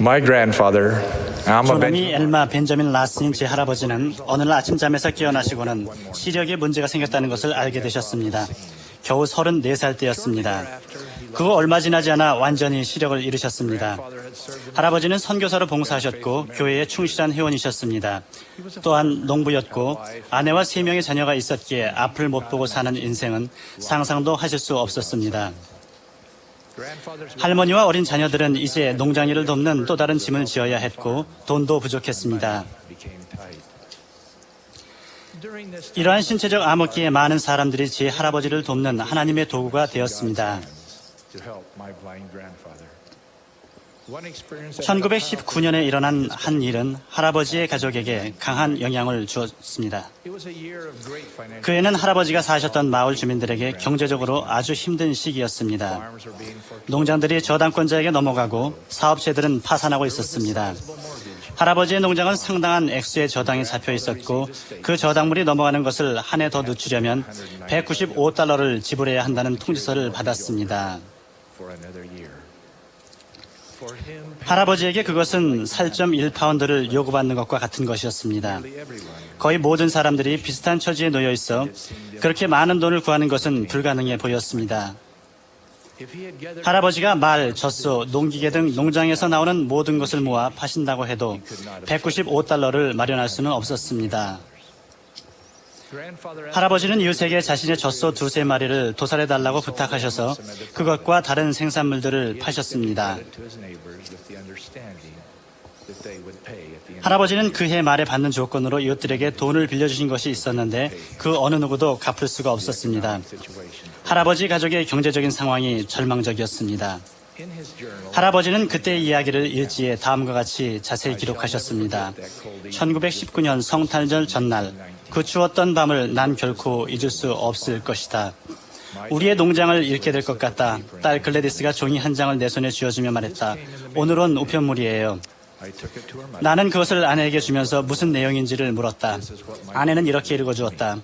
My grandfather, Alma 조남이 엘마 벤저민 라슨인 제 할아버지는 어느 날 아침 잠에서 깨어나시고는 시력에 문제가 생겼다는 것을 알게 되셨습니다. 겨우 34살 때였습니다. 그거 얼마 지나지 않아 완전히 시력을 잃으셨습니다. 할아버지는 선교사로 봉사하셨고 교회에 충실한 회원이셨습니다. 또한 농부였고 아내와 3명의 자녀가 있었기에 앞을 못 보고 사는 인생은 상상도 하실 수 없었습니다. 할머니와 어린 자녀들은 이제 농장일을 돕는 또 다른 짐을 지어야 했고 돈도 부족했습니다. 이러한 신체적 암흑기에 많은 사람들이 제 할아버지를 돕는 하나님의 도구가 되었습니다. 1919년에 일어난 한 일은 할아버지의 가족에게 강한 영향을 주었습니다. 그 해는 할아버지가 사셨던 마을 주민들에게 경제적으로 아주 힘든 시기였습니다. 농장들이 저당권자에게 넘어가고 사업체들은 파산하고 있었습니다. 할아버지의 농장은 상당한 액수의 저당이 잡혀 있었고 그 저당물이 넘어가는 것을 한 해 더 늦추려면 $195를 지불해야 한다는 통지서를 받았습니다. 할아버지에게 그것은 4.1파운드를 요구받는 것과 같은 것이었습니다. 거의 모든 사람들이 비슷한 처지에 놓여 있어 그렇게 많은 돈을 구하는 것은 불가능해 보였습니다. 할아버지가 말, 젖소, 농기계 등 농장에서 나오는 모든 것을 모아 파신다고 해도 $195를 마련할 수는 없었습니다. 할아버지는 이웃에게 자신의 젖소 2-3마리를 도살해달라고 부탁하셔서 그것과 다른 생산물들을 파셨습니다. 할아버지는 그해 말에 받는 조건으로 이웃들에게 돈을 빌려주신 것이 있었는데 그 어느 누구도 갚을 수가 없었습니다. 할아버지 가족의 경제적인 상황이 절망적이었습니다. 할아버지는 그때의 이야기를 일지에 다음과 같이 자세히 기록하셨습니다. 1919년 성탄절 전날 그 추웠던 밤을 난 결코 잊을 수 없을 것이다. 우리의 농장을 잃게 될 것 같다. 딸 글래디스가 종이 한 장을 내 손에 쥐어주며 말했다. 오늘은 우편물이에요. 나는 그것을 아내에게 주면서 무슨 내용인지를 물었다. 아내는 이렇게 읽어주었다.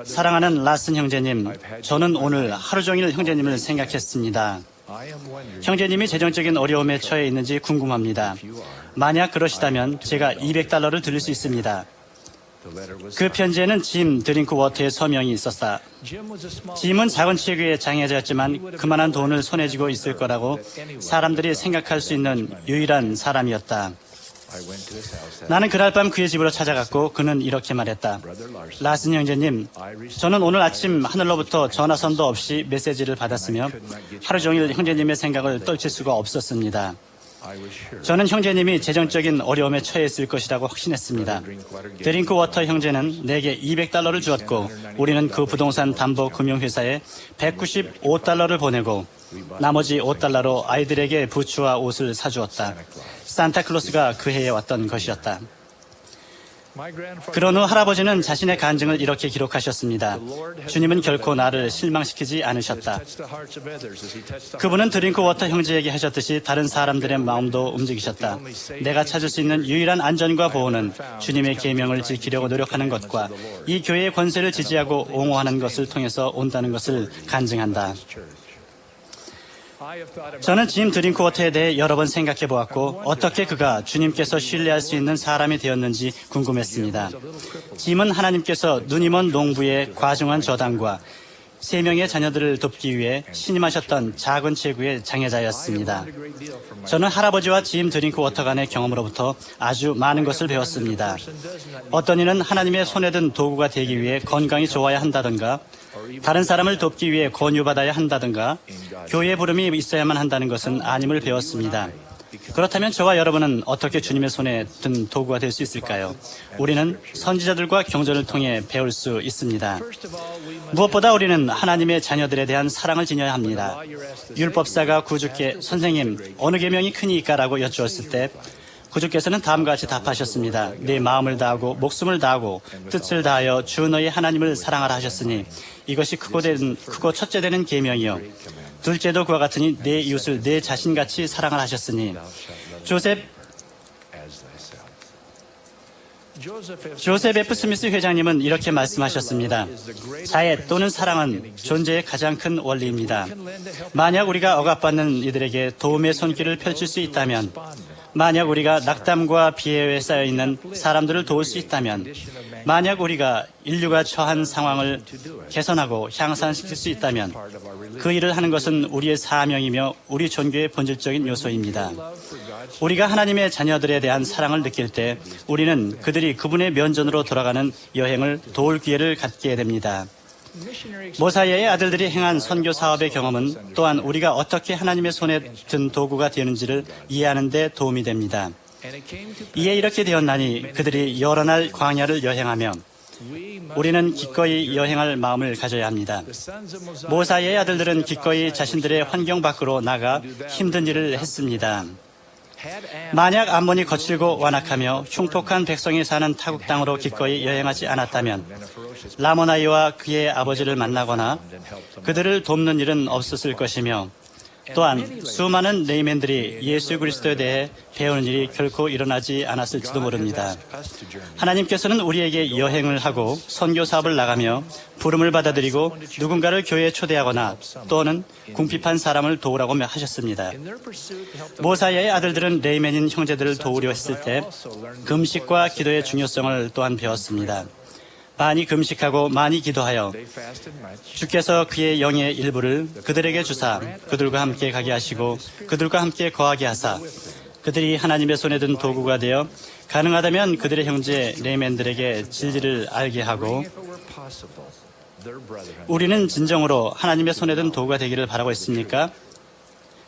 사랑하는 라슨 형제님, 저는 오늘 하루 종일 형제님을 생각했습니다. 형제님이 재정적인 어려움에 처해 있는지 궁금합니다. 만약 그러시다면 제가 $200를 드릴 수 있습니다. 그 편지에는 짐 드링크워터의 서명이 있었다. 짐은 작은 체구의 장애자였지만 그만한 돈을 손에 쥐고 있을 거라고 사람들이 생각할 수 있는 유일한 사람이었다. 나는 그날 밤 그의 집으로 찾아갔고 그는 이렇게 말했다. 라슨 형제님, 저는 오늘 아침 하늘로부터 전화선도 없이 메시지를 받았으며 하루 종일 형제님의 생각을 떨칠 수가 없었습니다. 저는 형제님이 재정적인 어려움에 처해 있을 것이라고 확신했습니다. 드링크워터 형제는 내게 $200를 주었고 우리는 그 부동산 담보 금융회사에 $195를 보내고 나머지 $5로 아이들에게 부츠와 옷을 사주었다. 산타클로스가 그 해에 왔던 것이었다. 그런 후 할아버지는 자신의 간증을 이렇게 기록하셨습니다. 주님은 결코 나를 실망시키지 않으셨다. 그분은 드링크워터 형제에게 하셨듯이 다른 사람들의 마음도 움직이셨다. 내가 찾을 수 있는 유일한 안전과 보호는 주님의 계명을 지키려고 노력하는 것과 이 교회의 권세를 지지하고 옹호하는 것을 통해서 온다는 것을 간증한다. 저는 짐 드링크워터에 대해 여러 번 생각해 보았고 어떻게 그가 주님께서 신뢰할 수 있는 사람이 되었는지 궁금했습니다. 짐은 하나님께서 눈이 먼 농부의 과중한 저당과 3명의 자녀들을 돕기 위해 신임하셨던 작은 체구의 장애자였습니다. 저는 할아버지와 짐 드링크워터 간의 경험으로부터 아주 많은 것을 배웠습니다. 어떤 이는 하나님의 손에 든 도구가 되기 위해 건강이 좋아야 한다든가 다른 사람을 돕기 위해 권유받아야 한다든가 교회의 부름이 있어야만 한다는 것은 아님을 배웠습니다. 그렇다면 저와 여러분은 어떻게 주님의 손에 든 도구가 될 수 있을까요? 우리는 선지자들과 경전을 통해 배울 수 있습니다. 무엇보다 우리는 하나님의 자녀들에 대한 사랑을 지녀야 합니다. 율법사가 구주께 선생님 어느 계명이 크니까라고 여쭈었을 때 구주께서는 다음과 같이 답하셨습니다. 네 마음을 다하고 목숨을 다하고 뜻을 다하여 주 너희 하나님을 사랑하라 하셨으니 이것이 크고 첫째 되는 계명이요 둘째도 그와 같으니 내 이웃을 내 자신같이 사랑을 하셨으니 조셉 F. 스미스 회장님은 이렇게 말씀하셨습니다. 자애 또는 사랑은 존재의 가장 큰 원리입니다. 만약 우리가 억압받는 이들에게 도움의 손길을 펼칠 수 있다면, 만약 우리가 낙담과 비애에 쌓여 있는 사람들을 도울 수 있다면, 만약 우리가 인류가 처한 상황을 개선하고 향상시킬 수 있다면 그 일을 하는 것은 우리의 사명이며 우리 종교의 본질적인 요소입니다. 우리가 하나님의 자녀들에 대한 사랑을 느낄 때 우리는 그들이 그분의 면전으로 돌아가는 여행을 도울 기회를 갖게 됩니다. 모사이의 아들들이 행한 선교 사업의 경험은 또한 우리가 어떻게 하나님의 손에 든 도구가 되는지를 이해하는 데 도움이 됩니다. 이에 이렇게 되었나니 그들이 여러 날 광야를 여행하며 우리는 기꺼이 여행할 마음을 가져야 합니다. 모사이의 아들들은 기꺼이 자신들의 환경 밖으로 나가 힘든 일을 했습니다. 만약 암몬이 거칠고 완악하며 흉폭한 백성이 사는 타국 땅으로 기꺼이 여행하지 않았다면 라모나이와 그의 아버지를 만나거나 그들을 돕는 일은 없었을 것이며 또한 수많은 레이맨들이 예수 그리스도에 대해 배우는 일이 결코 일어나지 않았을지도 모릅니다. 하나님께서는 우리에게 여행을 하고 선교 사업을 나가며 부름을 받아들이고 누군가를 교회에 초대하거나 또는 궁핍한 사람을 도우라고 하셨습니다. 모사이의 아들들은 레이맨인 형제들을 도우려 했을 때 금식과 기도의 중요성을 또한 배웠습니다. 많이 금식하고 많이 기도하여 주께서 그의 영의 일부를 그들에게 주사 그들과 함께 가게 하시고 그들과 함께 거하게 하사 그들이 하나님의 손에 든 도구가 되어 가능하다면 그들의 형제 레이맨들에게 진리를 알게 하고 우리는 진정으로 하나님의 손에 든 도구가 되기를 바라고 있습니까?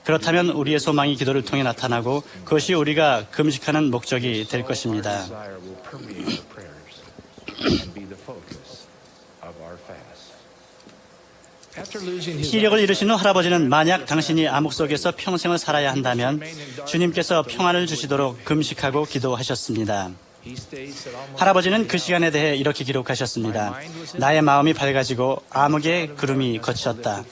그렇다면 우리의 소망이 기도를 통해 나타나고 그것이 우리가 금식하는 목적이 될 것입니다. 시력을 잃으신 후 할아버지는 만약 당신이 암흑 속에서 평생을 살아야 한다면 주님께서 평안을 주시도록 금식하고 기도하셨습니다. 할아버지는 그 시간에 대해 이렇게 기록하셨습니다. 나의 마음이 밝아지고 암흑의 구름이 거쳤다.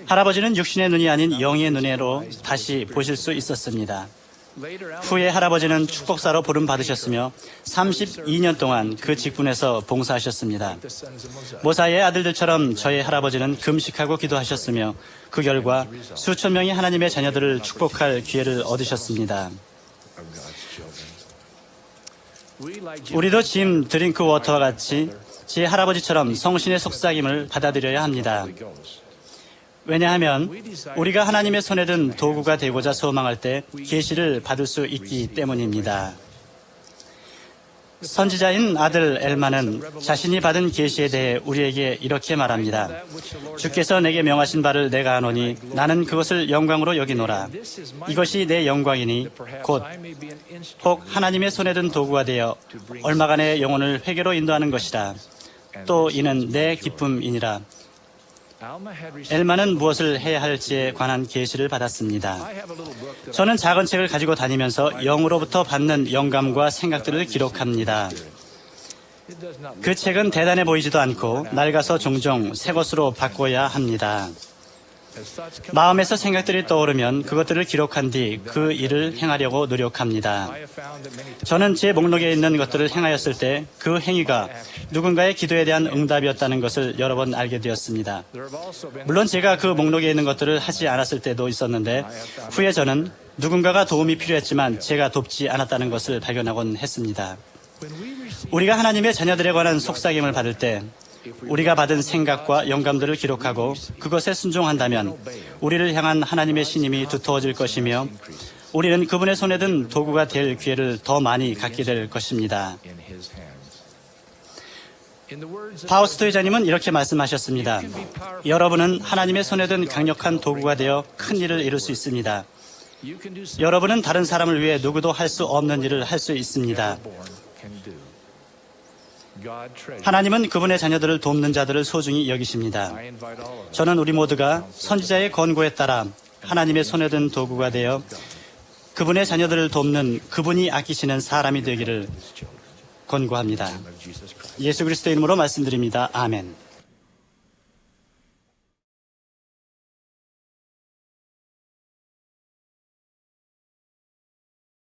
할아버지는 육신의 눈이 아닌 영의 눈으로 다시 보실 수 있었습니다. 후에 할아버지는 축복사로 부름 받으셨으며 32년 동안 그 직분에서 봉사하셨습니다. 모사의 아들들처럼 저의 할아버지는 금식하고 기도하셨으며 그 결과 수천 명이 하나님의 자녀들을 축복할 기회를 얻으셨습니다. 우리도 짐 드링크워터와 같이 제 할아버지처럼 성신의 속삭임을 받아들여야 합니다. 왜냐하면 우리가 하나님의 손에 든 도구가 되고자 소망할 때 계시를 받을 수 있기 때문입니다. 선지자인 아들 엘만은 자신이 받은 계시에 대해 우리에게 이렇게 말합니다. 주께서 내게 명하신 바를 내가 아노니 나는 그것을 영광으로 여기노라. 이것이 내 영광이니 곧 혹 하나님의 손에 든 도구가 되어 얼마간의 영혼을 회개로 인도하는 것이라. 또 이는 내 기쁨이니라. 엘만은 무엇을 해야 할지에 관한 계시를 받았습니다. 저는 작은 책을 가지고 다니면서 영으로부터 받는 영감과 생각들을 기록합니다. 그 책은 대단해 보이지도 않고 낡아서 종종 새 것으로 바꿔야 합니다. 마음에서 생각들이 떠오르면 그것들을 기록한 뒤 그 일을 행하려고 노력합니다. 저는 제 목록에 있는 것들을 행하였을 때 그 행위가 누군가의 기도에 대한 응답이었다는 것을 여러 번 알게 되었습니다. 물론 제가 그 목록에 있는 것들을 하지 않았을 때도 있었는데 후에 저는 누군가가 도움이 필요했지만 제가 돕지 않았다는 것을 발견하곤 했습니다. 우리가 하나님의 자녀들에 관한 속삭임을 받을 때 우리가 받은 생각과 영감들을 기록하고 그것에 순종한다면 우리를 향한 하나님의 신임이 두터워질 것이며 우리는 그분의 손에 든 도구가 될 기회를 더 많이 갖게 될 것입니다. 파우스트 회장님은 이렇게 말씀하셨습니다. 여러분은 하나님의 손에 든 강력한 도구가 되어 큰 일을 이룰 수 있습니다. 여러분은 다른 사람을 위해 누구도 할 수 없는 일을 할 수 있습니다. 하나님은 그분의 자녀들을 돕는 자들을 소중히 여기십니다. 저는 우리 모두가 선지자의 권고에 따라 하나님의 손에 든 도구가 되어 그분의 자녀들을 돕는 그분이 아끼시는 사람이 되기를 권고합니다. 예수 그리스도의 이름으로 말씀드립니다. 아멘.